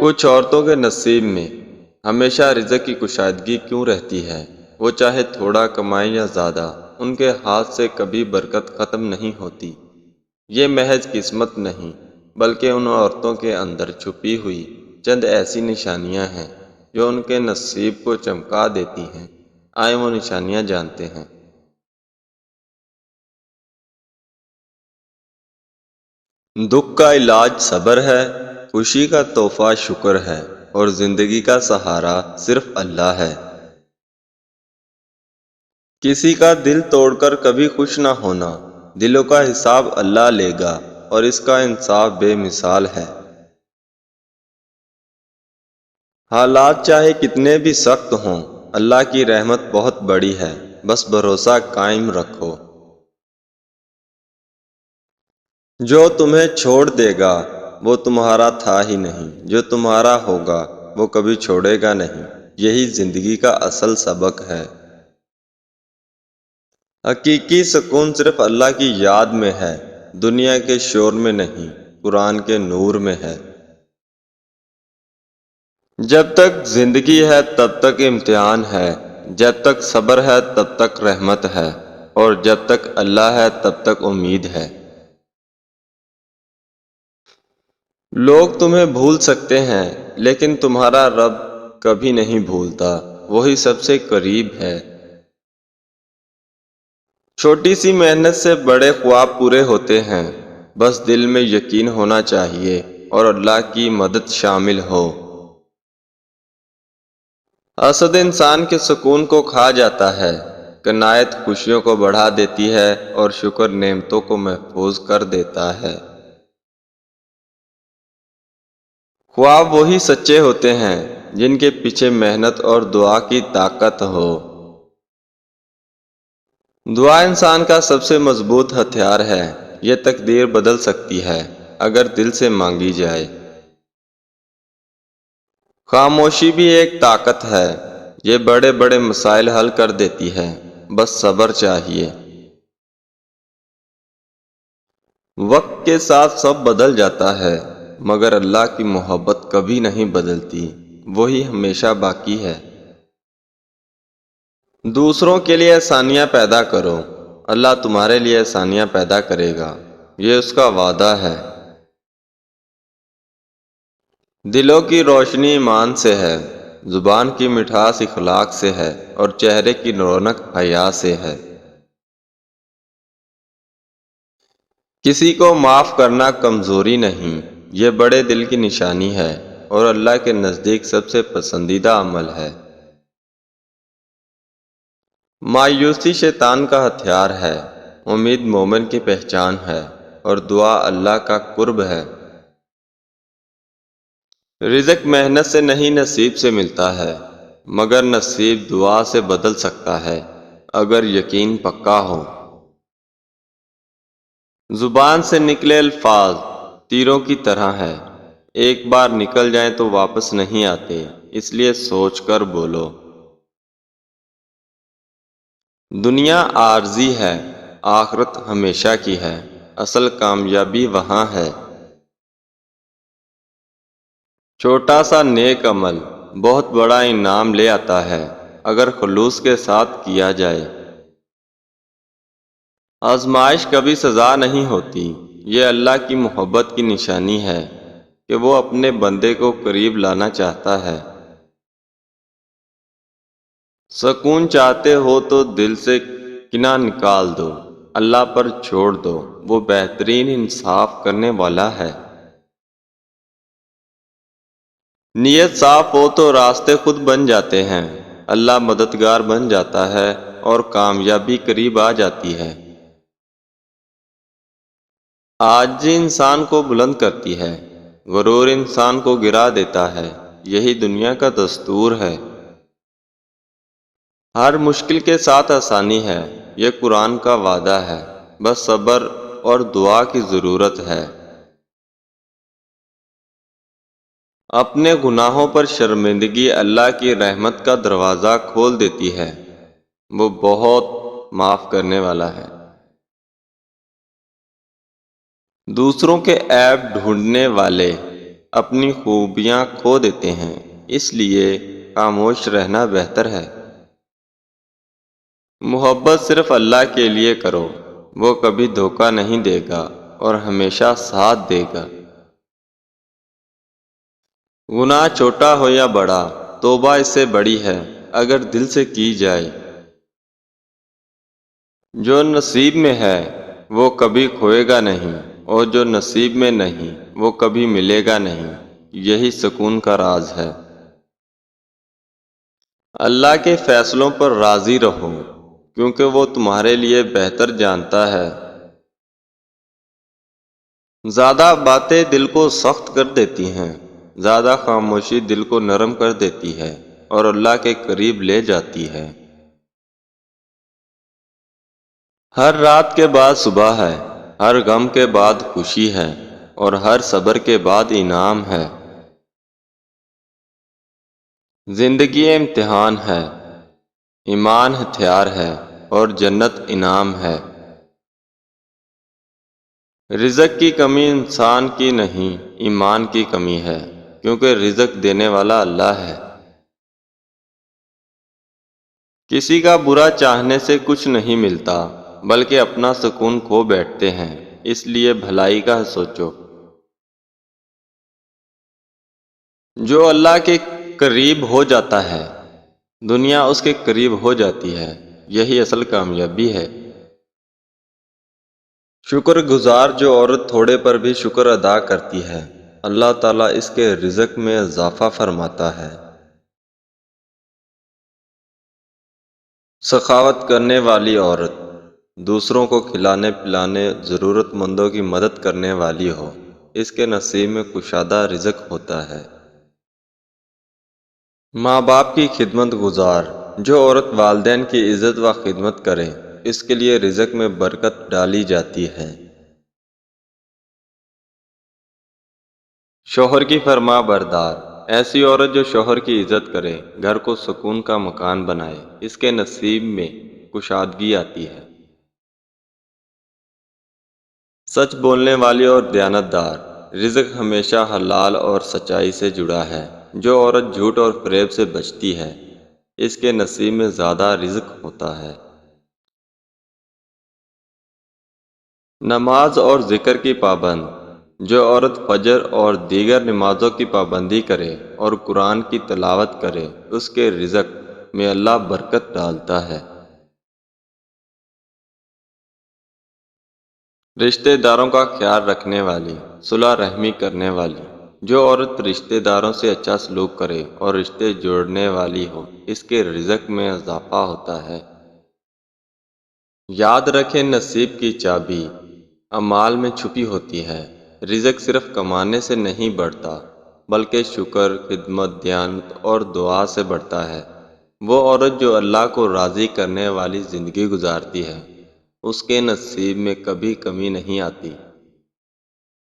کچھ عورتوں کے نصیب میں ہمیشہ رزق کی کشادگی کیوں رہتی ہے؟ وہ چاہے تھوڑا کمائیں یا زیادہ، ان کے ہاتھ سے کبھی برکت ختم نہیں ہوتی۔ یہ محض قسمت نہیں، بلکہ ان عورتوں کے اندر چھپی ہوئی چند ایسی نشانیاں ہیں جو ان کے نصیب کو چمکا دیتی ہیں۔ آئیں وہ نشانیاں جانتے ہیں۔ دکھ کا علاج صبر ہے، خوشی کا تحفہ شکر ہے، اور زندگی کا سہارا صرف اللہ ہے۔ کسی کا دل توڑ کر کبھی خوش نہ ہونا، دلوں کا حساب اللہ لے گا، اور اس کا انصاف بے مثال ہے۔ حالات چاہے کتنے بھی سخت ہوں، اللہ کی رحمت بہت بڑی ہے، بس بھروسہ قائم رکھو۔ جو تمہیں چھوڑ دے گا وہ تمہارا تھا ہی نہیں، جو تمہارا ہوگا وہ کبھی چھوڑے گا نہیں۔ یہی زندگی کا اصل سبق ہے۔ حقیقی سکون صرف اللہ کی یاد میں ہے، دنیا کے شور میں نہیں، قرآن کے نور میں ہے۔ جب تک زندگی ہے تب تک امتحان ہے، جب تک صبر ہے تب تک رحمت ہے، اور جب تک اللہ ہے تب تک امید ہے۔ لوگ تمہیں بھول سکتے ہیں، لیکن تمہارا رب کبھی نہیں بھولتا، وہی سب سے قریب ہے۔ چھوٹی سی محنت سے بڑے خواب پورے ہوتے ہیں، بس دل میں یقین ہونا چاہیے اور اللہ کی مدد شامل ہو۔ حسد انسان کے سکون کو کھا جاتا ہے، قناعت خوشیوں کو بڑھا دیتی ہے، اور شکر نعمتوں کو محفوظ کر دیتا ہے۔ خواب وہی سچے ہوتے ہیں جن کے پیچھے محنت اور دعا کی طاقت ہو۔ دعا انسان کا سب سے مضبوط ہتھیار ہے، یہ تقدیر بدل سکتی ہے اگر دل سے مانگی جائے۔ خاموشی بھی ایک طاقت ہے، یہ بڑے بڑے مسائل حل کر دیتی ہے، بس صبر چاہیے۔ وقت کے ساتھ سب بدل جاتا ہے، مگر اللہ کی محبت کبھی نہیں بدلتی، وہی ہمیشہ باقی ہے۔ دوسروں کے لیے آسانیاں پیدا کرو، اللہ تمہارے لیے آسانیاں پیدا کرے گا، یہ اس کا وعدہ ہے۔ دلوں کی روشنی ایمان سے ہے، زبان کی مٹھاس اخلاق سے ہے، اور چہرے کی رونق حیا سے ہے۔ کسی کو معاف کرنا کمزوری نہیں، یہ بڑے دل کی نشانی ہے، اور اللہ کے نزدیک سب سے پسندیدہ عمل ہے۔ مایوسی شیطان کا ہتھیار ہے، امید مومن کی پہچان ہے، اور دعا اللہ کا قرب ہے۔ رزق محنت سے نہیں نصیب سے ملتا ہے، مگر نصیب دعا سے بدل سکتا ہے، اگر یقین پکا ہو۔ زبان سے نکلے الفاظ تیروں کی طرح ہے، ایک بار نکل جائیں تو واپس نہیں آتے، اس لیے سوچ کر بولو۔ دنیا عارضی ہے، آخرت ہمیشہ کی ہے، اصل کامیابی وہاں ہے۔ چھوٹا سا نیک عمل بہت بڑا انعام لے آتا ہے، اگر خلوص کے ساتھ کیا جائے۔ آزمائش کبھی سزا نہیں ہوتی، یہ اللہ کی محبت کی نشانی ہے کہ وہ اپنے بندے کو قریب لانا چاہتا ہے۔ سکون چاہتے ہو تو دل سے کینہ نکال دو، اللہ پر چھوڑ دو، وہ بہترین انصاف کرنے والا ہے۔ نیت صاف ہو تو راستے خود بن جاتے ہیں، اللہ مددگار بن جاتا ہے، اور کامیابی قریب آ جاتی ہے۔ عاجزی انسان کو بلند کرتی ہے، غرور انسان کو گرا دیتا ہے، یہی دنیا کا دستور ہے۔ ہر مشکل کے ساتھ آسانی ہے، یہ قرآن کا وعدہ ہے، بس صبر اور دعا کی ضرورت ہے۔ اپنے گناہوں پر شرمندگی اللہ کی رحمت کا دروازہ کھول دیتی ہے، وہ بہت معاف کرنے والا ہے۔ دوسروں کے عیب ڈھونڈنے والے اپنی خوبیاں کھو دیتے ہیں، اس لیے خاموش رہنا بہتر ہے۔ محبت صرف اللہ کے لیے کرو، وہ کبھی دھوکہ نہیں دے گا اور ہمیشہ ساتھ دے گا۔ گناہ چھوٹا ہو یا بڑا، توبہ اس سے بڑی ہے اگر دل سے کی جائے۔ جو نصیب میں ہے وہ کبھی کھوئے گا نہیں، اور جو نصیب میں نہیں وہ کبھی ملے گا نہیں، یہی سکون کا راز ہے۔ اللہ کے فیصلوں پر راضی رہو، کیونکہ وہ تمہارے لیے بہتر جانتا ہے۔ زیادہ باتیں دل کو سخت کر دیتی ہیں، زیادہ خاموشی دل کو نرم کر دیتی ہے اور اللہ کے قریب لے جاتی ہے۔ ہر رات کے بعد صبح ہے، ہر غم کے بعد خوشی ہے، اور ہر صبر کے بعد انعام ہے۔ زندگی امتحان ہے، ایمان ہتھیار ہے، اور جنت انعام ہے۔ رزق کی کمی انسان کی نہیں، ایمان کی کمی ہے، کیونکہ رزق دینے والا اللہ ہے۔ کسی کا برا چاہنے سے کچھ نہیں ملتا، بلکہ اپنا سکون کھو بیٹھتے ہیں، اس لیے بھلائی کا سوچو۔ جو اللہ کے قریب ہو جاتا ہے، دنیا اس کے قریب ہو جاتی ہے، یہی اصل کامیابی ہے۔ شکر گزار جو عورت تھوڑے پر بھی شکر ادا کرتی ہے، اللہ تعالیٰ اس کے رزق میں اضافہ فرماتا ہے۔ سخاوت کرنے والی عورت دوسروں کو کھلانے پلانے، ضرورت مندوں کی مدد کرنے والی ہو، اس کے نصیب میں کشادہ رزق ہوتا ہے۔ ماں باپ کی خدمت گزار جو عورت والدین کی عزت و خدمت کرے، اس کے لیے رزق میں برکت ڈالی جاتی ہے۔ شوہر کی فرما بردار ایسی عورت جو شوہر کی عزت کرے، گھر کو سکون کا مکان بنائے، اس کے نصیب میں کشادگی آتی ہے۔ سچ بولنے والی اور دیانتدار رزق ہمیشہ حلال اور سچائی سے جڑا ہے۔ جو عورت جھوٹ اور فریب سے بچتی ہے، اس کے نصیب میں زیادہ رزق ہوتا ہے۔ نماز اور ذکر کی پابند جو عورت فجر اور دیگر نمازوں کی پابندی کرے اور قرآن کی تلاوت کرے، اس کے رزق میں اللہ برکت ڈالتا ہے۔ رشتہ داروں کا خیال رکھنے والی، صلح رحمی کرنے والی جو عورت رشتہ داروں سے اچھا سلوک کرے اور رشتے جوڑنے والی ہو، اس کے رزق میں اضافہ ہوتا ہے۔ یاد رکھیں نصیب کی چابی اعمال میں چھپی ہوتی ہے۔ رزق صرف کمانے سے نہیں بڑھتا، بلکہ شکر، خدمت، دیانت اور دعا سے بڑھتا ہے۔ وہ عورت جو اللہ کو راضی کرنے والی زندگی گزارتی ہے، اس کے نصیب میں کبھی کمی نہیں آتی۔